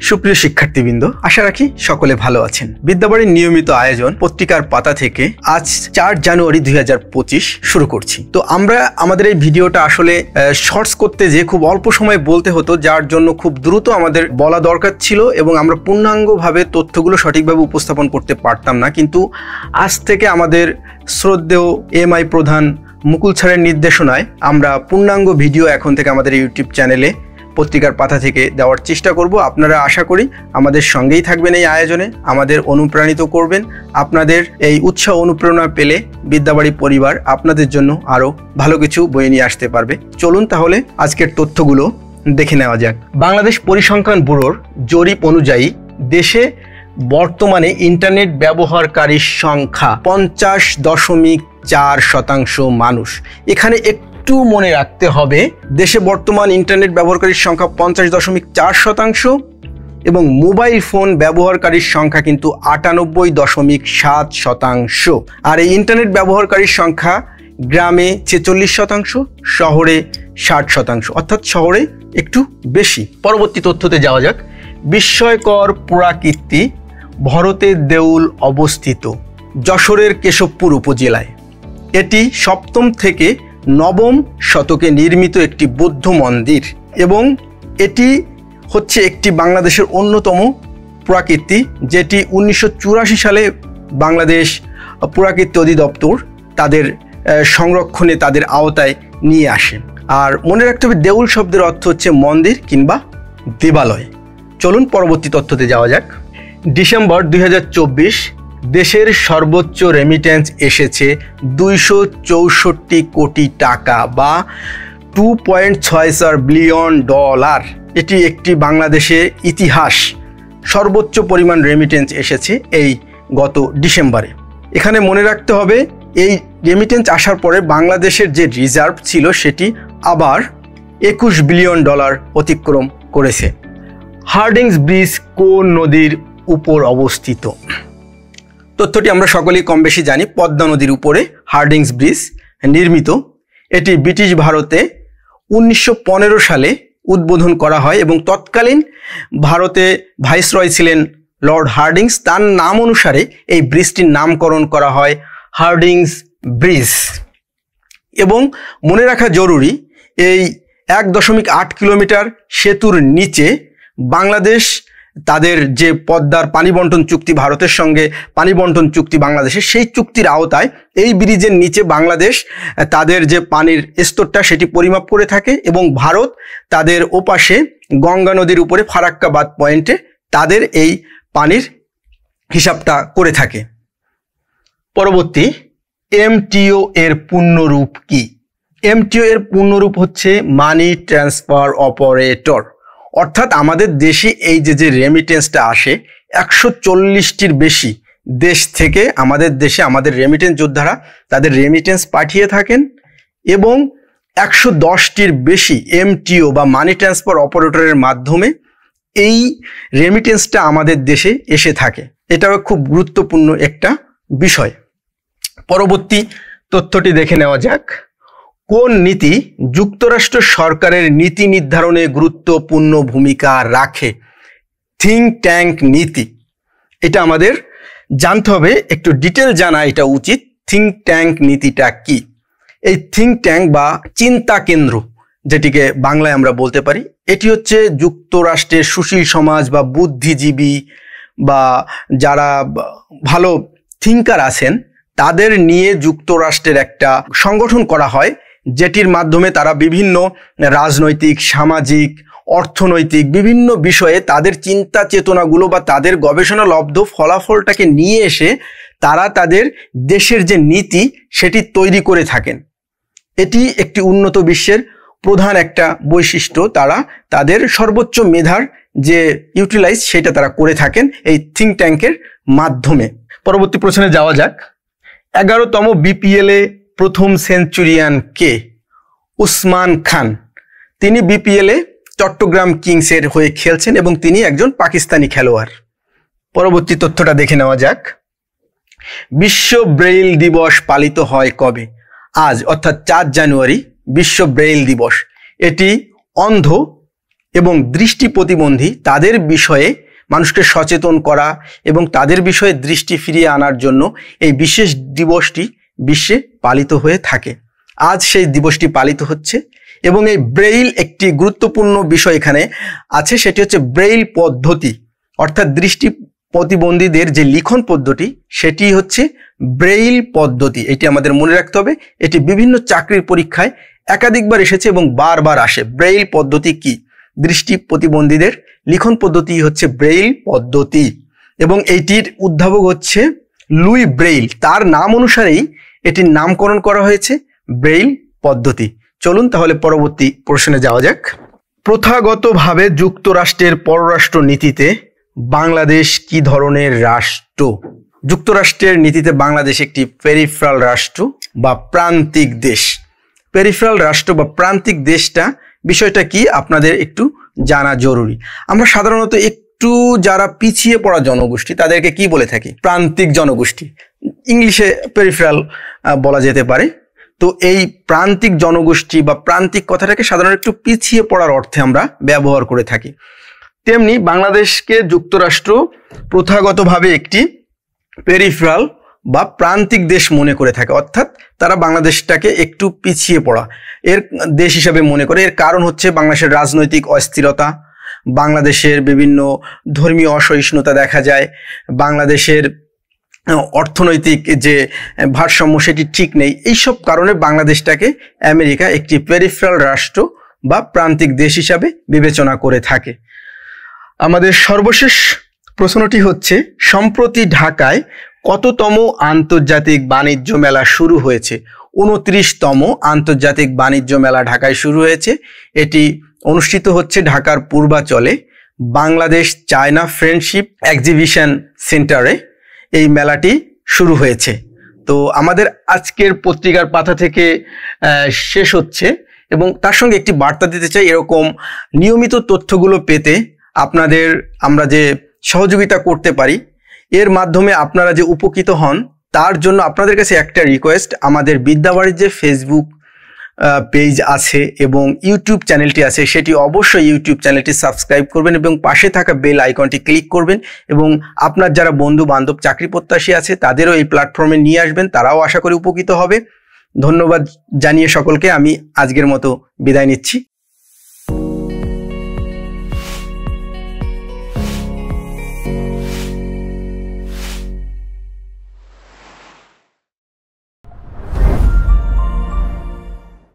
সুপ্রিয় শিক্ষার্থীবৃন্দ, আশা রাখি সকলে ভালো আছেন। বিদ্যাবাড়ির নিয়মিত আয়োজন পত্রিকার পাতা থেকে আজ 4 জানুয়ারি 2025 শুরু করছি। তো আমরা আমাদের এই ভিডিওটা আসলে শর্টস করতে যে খুব অল্প সময় বলতে হতো, যার জন্য খুব দ্রুত আমাদের বলা দরকার ছিল এবং আমরা পূর্ণাঙ্গভাবে তথ্যগুলো সঠিকভাবে উপস্থাপন করতে পারতাম না। কিন্তু আজ থেকে আমাদের শ্রদ্ধেয় এমআই প্রধান মুকুল স্যারের নির্দেশনায় আমরা পূর্ণাঙ্গ ভিডিও এখন থেকে আমাদের ইউটিউব চ্যানেলে পত্রিকার পাতা থেকে দেওয়ার চেষ্টা করব। আপনারা আশা করি আমাদের সঙ্গেই থাকবেন এই আয়োজনে, আমাদের অনুপ্রাণিত করবেন। আপনাদের এই উৎসাহ অনুপ্রেরণা পেলে বিদ্যাবাড়ি পরিবার আপনাদের জন্য আরও ভালো কিছু বয়ে নিয়ে আসতে পারবে। চলুন তাহলে আজকের তথ্যগুলো দেখে নেওয়া যাক। বাংলাদেশ পরিসংখ্যান ব্যুরোর জরিপ অনুযায়ী দেশে বর্তমানে ইন্টারনেট ব্যবহারকারীর সংখ্যা 50.4% মানুষ। এখানে একটু মনে রাখতে হবে, দেশে বর্তমান ইন্টারনেট ব্যবহারকারীর সংখ্যা 50.4% এবং মোবাইল ফোন ব্যবহারকারীর সংখ্যা কিন্তু 98.7%। আর এই ইন্টারনেট ব্যবহারকারীর সংখ্যা গ্রামে 46%, শহরে 60%, অর্থাৎ শহরে একটু বেশি। পরবর্তী তথ্যতে যাওয়া যাক। বিস্ময়কর পুরাকীর্তি ভরতের দেউল অবস্থিত যশোরের কেশবপুর উপজেলায়। এটি 7ম থেকে 9ম শতকে নির্মিত একটি বৌদ্ধ মন্দির এবং এটি হচ্ছে একটি বাংলাদেশের অন্যতম পুরাকীর্তি, যেটি 1984 সালে বাংলাদেশ পুরাকীর্তি অধিদপ্তর তাদের সংরক্ষণে তাদের আওতায় নিয়ে আসে। আর মনে রাখতে হবে, দেউল শব্দের অর্থ হচ্ছে মন্দির কিংবা দেবালয়। চলুন পরবর্তী তথ্যতে যাওয়া যাক। ডিসেম্বর 2024 দেশের সর্বোচ্চ রেমিটেন্স এসেছে 264 কোটি টাকা বা $2.64 বিলিয়ন। এটি একটি বাংলাদেশের ইতিহাস সর্বোচ্চ পরিমাণ রেমিটেন্স এসেছে এই গত ডিসেম্বরে। এখানে মনে রাখতে হবে, এই রেমিটেন্স আসার পরে বাংলাদেশের যে রিজার্ভ ছিল সেটি আবার $21 বিলিয়ন অতিক্রম করেছে। হার্ডিংস ব্রিজ কোন নদীর উপর অবস্থিত? তথ্যটি আমরা সকলেই কম বেশি জানি। পদ্মা নদীর উপরে হার্ডিংস ব্রিজ নির্মিত। এটি ব্রিটিশ ভারতে 1915 সালে উদ্বোধন করা হয় এবং তৎকালীন ভারতে ভাইসরয় ছিলেন লর্ড হার্ডিংস। তার নাম অনুসারে এই ব্রিজটির নামকরণ করা হয় হার্ডিংস ব্রিজ। এবং মনে রাখা জরুরি, এই 1.8 কিলোমিটার সেতুর নিচে বাংলাদেশ তাদের যে পদ্মার পানি বন্টন চুক্তি, ভারতের সঙ্গে পানি বন্টন চুক্তি বাংলাদেশের, সেই চুক্তির আওতায় এই ব্রিজের নিচে বাংলাদেশ তাদের যে পানির স্তরটা সেটি পরিমাপ করে থাকে এবং ভারত তাদের ওপাশে গঙ্গা নদীর উপরে ফারাক্কা বাঁধ পয়েন্টে তাদের এই পানির হিসাবটা করে থাকে। পরবর্তী, এমটিও এর পূর্ণরূপ কি? এমটিও এর পূর্ণরূপ হচ্ছে মানি ট্রান্সফার অপারেটর। অর্থাৎ আমাদের দেশে এই যে রেমিটেন্সটা আসে, 140টির বেশি দেশ থেকে আমাদের দেশে আমাদের রেমিটেন্স যোদ্ধারা তাদের রেমিটেন্স পাঠিয়ে থাকেন এবং 110টির বেশি এমটিও বা মানি ট্রান্সফার অপারেটরের মাধ্যমে এই রেমিটেন্সটা আমাদের দেশে এসে থাকে। এটাও খুব গুরুত্বপূর্ণ একটা বিষয়। পরবর্তী তথ্যটি দেখে নেওয়া যাক। কোন নীতি যুক্তরাষ্ট্র সরকারের নীতি নির্ধারণে গুরুত্বপূর্ণ ভূমিকা রাখে? থিঙ্ক ট্যাঙ্ক নীতি। এটা আমাদের জানতে হবে, একটু ডিটেল জানা এটা উচিত। থিঙ্ক ট্যাঙ্ক নীতিটা কি? এই থিঙ্ক ট্যাঙ্ক বা চিন্তা কেন্দ্র, যেটিকে বাংলায় আমরা বলতে পারি, এটি হচ্ছে যুক্তরাষ্ট্রের সুশীল সমাজ বা বুদ্ধিজীবী বা যারা ভালো থিঙ্কার আছেন তাদের নিয়ে যুক্তরাষ্ট্রের একটা সংগঠন করা হয়, যেটির মাধ্যমে তারা বিভিন্ন রাজনৈতিক, সামাজিক, অর্থনৈতিক বিভিন্ন বিষয়ে তাদের চিন্তা চেতনাগুলো বা তাদের গবেষণালব্ধ ফলাফলটাকে নিয়ে এসে তারা তাদের দেশের যে নীতি সেটি তৈরি করে থাকেন। এটি একটি উন্নত বিশ্বের প্রধান একটা বৈশিষ্ট্য। তারা তাদের সর্বোচ্চ মেধার যে ইউটিলাইজ সেটা তারা করে থাকেন এই থিঙ্ক ট্যাঙ্কের মাধ্যমে। পরবর্তী প্রশ্নে যাওয়া যাক। 11তম বিপিএলে প্রথম সেঞ্চুরিয়ান কে? উসমান খান। তিনি বিপিএলে চট্টগ্রাম কিংসের হয়ে খেলছেন এবং তিনি একজন পাকিস্তানি খেলোয়াড়। পরবর্তী তথ্যটা দেখে নেওয়া যাক। বিশ্ব ব্রেইল দিবস পালিত হয় কবে? আজ, অর্থাৎ 4 জানুয়ারি বিশ্ব ব্রেইল দিবস। এটি অন্ধ এবং দৃষ্টি প্রতিবন্ধী তাদের বিষয়ে মানুষকে সচেতন করা এবং তাদের বিষয়ে দৃষ্টি ফিরিয়ে আনার জন্য এই বিশেষ দিবসটি বিশ্বে পালিত হয়ে থাকে। আজ সেই দিবসটি পালিত হচ্ছে এবং এই ব্রেইল একটি গুরুত্বপূর্ণ বিষয় এখানে আছে, সেটি হচ্ছে ব্রেইল পদ্ধতি, অর্থাৎ দৃষ্টি প্রতিবন্ধীদের যে লিখন পদ্ধতি সেটি হচ্ছে ব্রেইল পদ্ধতি। এটি আমাদের মনে রাখতে হবে। এটি বিভিন্ন চাকরির পরীক্ষায় একাধিকবার এসেছে এবং বারবার আসে। ব্রেইল পদ্ধতি কি? দৃষ্টি প্রতিবন্ধীদের লিখন পদ্ধতি হচ্ছে ব্রেইল পদ্ধতি এবং এইটির উদ্ভাবক হচ্ছে লুই ব্রেইল। তার নাম অনুসারেই এটির নামকরণ করা হয়েছে ব্রেইল পদ্ধতি। চলুন তাহলে পরবর্তী প্রশ্নে যাওয়া যাক। প্রথাগতভাবে যুক্তরাষ্ট্রের পররাষ্ট্র নীতিতে বাংলাদেশ কি ধরনের রাষ্ট্র? যুক্তরাষ্ট্রের নীতিতে বাংলাদেশ একটি পেরিফেরাল রাষ্ট্র বা প্রান্তিক দেশ। পেরিফেরাল রাষ্ট্র বা প্রান্তিক দেশটা বিষয়টা কি আপনাদের একটু জানা জরুরি। আমরা সাধারণত একটু যারা পিছিয়ে পড়া জনগোষ্ঠী তাদেরকে কি বলে থাকি? প্রান্তিক জনগোষ্ঠী, ইংলিশে পেরিফেরাল বলা যেতে পারে। তো এই প্রান্তিক জনগোষ্ঠী বা প্রান্তিক কথাটাকে সাধারণত একটু পিছিয়ে পড়ার অর্থে আমরা ব্যবহার করে থাকি। তেমনি বাংলাদেশকে যুক্তরাষ্ট্র প্রথাগতভাবে একটি পেরিফেরাল বা প্রান্তিক দেশ মনে করে থাকে, অর্থাৎ তারা বাংলাদেশটাকে একটু পিছিয়ে পড়া এর দেশ হিসাবে মনে করে। এর কারণ হচ্ছে বাংলাদেশের রাজনৈতিক অস্থিরতা, বাংলাদেশের বিভিন্ন ধর্মীয় অসহিষ্ণুতা দেখা যায়, বাংলাদেশের অর্থনৈতিক যে ভারসাম্য সেটি ঠিক নেই। এইসব কারণে বাংলাদেশটাকে আমেরিকা একটি পেরিফেরাল রাষ্ট্র বা প্রান্তিক দেশ হিসাবে বিবেচনা করে থাকে। আমাদের সর্বশেষ প্রশ্নটি হচ্ছে, সম্প্রতি ঢাকায় কততম আন্তর্জাতিক বাণিজ্য মেলা শুরু হয়েছে? 29তম আন্তর্জাতিক বাণিজ্য মেলা ঢাকায় শুরু হয়েছে। এটি অনুষ্ঠিত হচ্ছে ঢাকার পূর্বাচলে বাংলাদেশ চায়না ফ্রেন্ডশিপ এক্সিবিশন সেন্টারে এই মেলাটি শুরু হয়েছে। তো আমাদের আজকের পত্রিকার পাতা থেকে শেষ হচ্ছে এবং তার সঙ্গে একটি বার্তা দিতে চাই, এরকম নিয়মিত তথ্যগুলো পেতে আপনাদের আমরা যে সহযোগিতা করতে পারি, এর মাধ্যমে আপনারা যে উপকৃত হন, তার জন্য আপনাদের কাছে একটা রিকোয়েস্ট, আমাদের বিদ্যাবাড়ির যে ফেসবুক পেজ আছে এবং ইউটিউব চ্যানেলটি আছে, সেটি অবশ্যই ইউটিউব চ্যানেলটি সাবস্ক্রাইব করবেন এবং পাশে থাকা বেল আইকনটি ক্লিক করবেন এবং আপনার যারা বন্ধু বান্ধব চাকরি প্রত্যাশী আছে তাদেরও এই প্ল্যাটফর্মে নিয়ে আসবেন, তারাও আশা করি উপকৃত হবে। ধন্যবাদ জানিয়ে সকলকে আমি আজকের মতো বিদায় নিচ্ছি।